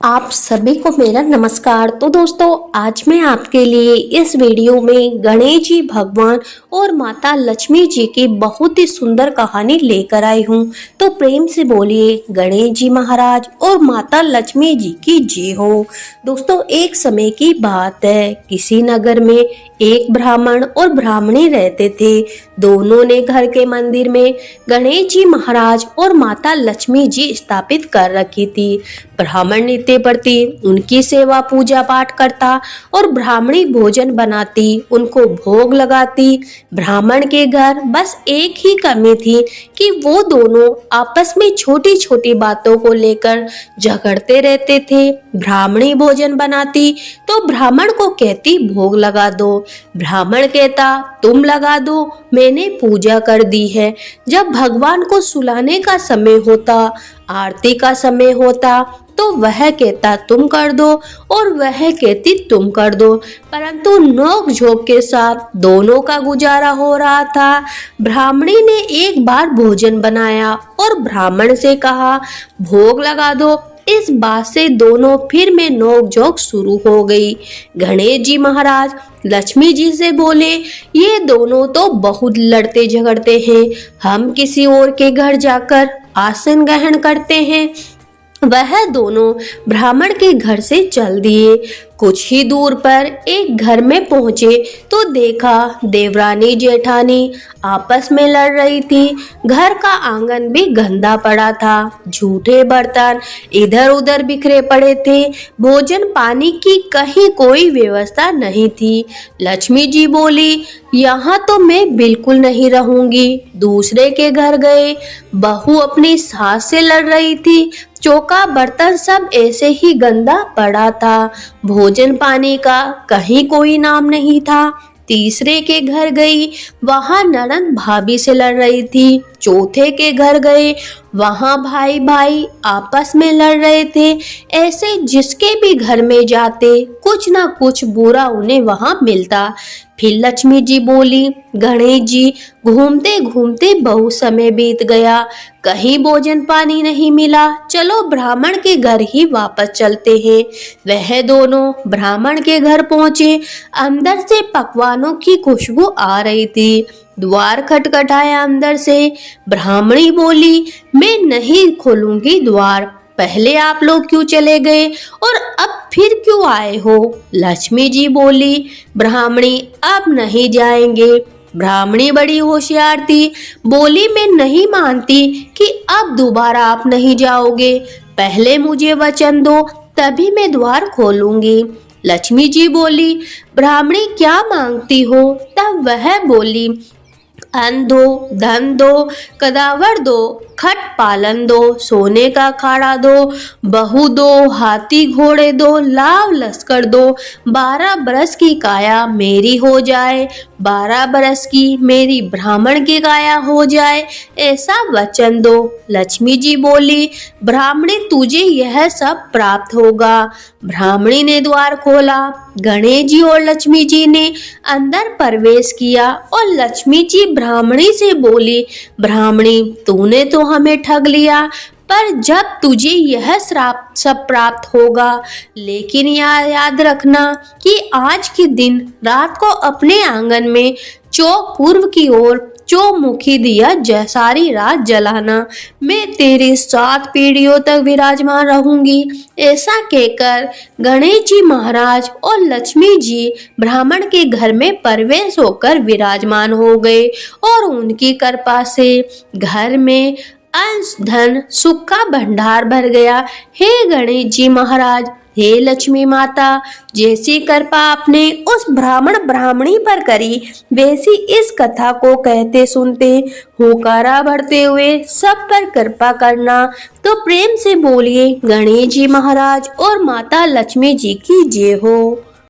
आप सभी को मेरा नमस्कार। तो दोस्तों, आज मैं आपके लिए इस वीडियो में गणेश जी भगवान और माता लक्ष्मी जी की बहुत ही सुंदर कहानी लेकर आई हूँ। तो प्रेम से बोलिए गणेश जी महाराज और माता लक्ष्मी जी की जय हो। दोस्तों, एक समय की बात है, किसी नगर में एक ब्राह्मण और ब्राह्मणी रहते थे। दोनों ने घर के मंदिर में गणेश जी महाराज और माता लक्ष्मी जी स्थापित कर रखी थी। ब्राह्मण नित्य प्रति उनकी सेवा पूजा पाठ करता और ब्राह्मणी भोजन बनाती, उनको भोग लगाती। ब्राह्मण के घर बस एक ही कमी थी कि वो दोनों आपस में छोटी छोटी बातों को लेकर झगड़ते रहते थे। ब्राह्मणी भोजन बनाती तो ब्राह्मण को कहती भोग लगा दो, ब्राह्मण कहता तुम लगा दो, मैंने पूजा कर दी है। जब भगवान को सुलाने का समय होता, आरती का समय होता, तो वह कहता तुम कर दो और वह कहती तुम कर दो, परंतु नोक झोंक के साथ दोनों का गुजारा हो रहा था। ब्राह्मणी ने एक बार भोजन बनाया और ब्राह्मण से कहा भोग लगा दो। इस बात से दोनों फिर में नोक झोंक शुरू हो गई। गणेश जी महाराज लक्ष्मी जी से बोले, ये दोनों तो बहुत लड़ते झगड़ते हैं, हम किसी और के घर जाकर आसन ग्रहण करते हैं। वह दोनों ब्राह्मण के घर से चल दिए। कुछ ही दूर पर एक घर में पहुंचे तो देखा देवरानी जेठानी आपस में लड़ रही थी। घर का आंगन भी गंदा पड़ा था, झूठे बर्तन इधर उधर बिखरे पड़े थे, भोजन पानी की कहीं कोई व्यवस्था नहीं थी। लक्ष्मी जी बोली, यहाँ तो मैं बिल्कुल नहीं रहूंगी। दूसरे के घर गए, बहू अपनी सास से लड़ रही थी, चौका बर्तन सब ऐसे ही गंदा पड़ा था, भोजन पानी का कहीं कोई नाम नहीं था। तीसरे के घर गई, वहां ननद भाभी से लड़ रही थी। चौथे के घर गए, वहां भाई भाई आपस में लड़ रहे थे। ऐसे जिसके भी घर में जाते कुछ ना कुछ बुरा उन्हें वहां मिलता। फिर लक्ष्मी जी बोली, गणेश जी घूमते घूमते बहुत समय बीत गया, कहीं भोजन पानी नहीं मिला, चलो ब्राह्मण के घर ही वापस चलते हैं। वह दोनों ब्राह्मण के घर पहुंचे। अंदर से पकवानों की खुशबू आ रही थी। द्वार खटखटाया अंदर से। ब्राह्मणी बोली, मैं नहीं खोलूंगी द्वार, पहले आप लोग क्यों चले गए और अब फिर क्यों आए हो? लक्ष्मी जी बोली, ब्राह्मणी अब नहीं जाएंगे। ब्राह्मणी बड़ी होशियार थी, बोली मैं नहीं मानती कि अब दोबारा आप नहीं जाओगे, पहले मुझे वचन दो तभी मैं द्वार खोलूंगी। लक्ष्मी जी बोली, ब्राह्मणी क्या मांगती हो? तब वह बोली, अन्न दो, धन दो, कदावर दो, खट पालन दो, सोने का खाड़ा दो, बहू दो, हाथी घोड़े दो, लाव लश्कर दो, 12 बरस की काया मेरी हो जाए, 12 बरस की मेरी ब्राह्मण की काया हो जाए, ऐसा वचन दो। लक्ष्मी जी बोली, ब्राह्मणी तुझे यह सब प्राप्त होगा। ब्राह्मणी ने द्वार खोला। गणेश जी और लक्ष्मी जी ने अंदर प्रवेश किया और लक्ष्मी जी ब्राह्मणी से बोली, ब्राह्मणी तूने तो हमें ठग लिया, पर जब तुझे यह श्राप सब प्राप्त होगा, लेकिन याद रखना कि आज के दिन रात को अपने आंगन में चौक पूर्व की ओर चौमुखी दिया सारी रात जलाना, मैं तेरी 7 पीढ़ियों तक विराजमान रहूंगी। ऐसा कहकर गणेश जी महाराज और लक्ष्मी जी ब्राह्मण के घर में प्रवेश होकर विराजमान हो गए और उनकी कृपा से घर में अंश धन सुख का भंडार भर गया। हे गणेश जी महाराज, हे लक्ष्मी माता, जैसी कृपा आपने उस ब्राह्मण ब्राह्मणी पर करी, वैसी इस कथा को कहते सुनते हुकारा भरते हुए सब पर कृपा करना। तो प्रेम से बोलिए गणेश जी महाराज और माता लक्ष्मी जी की जय हो।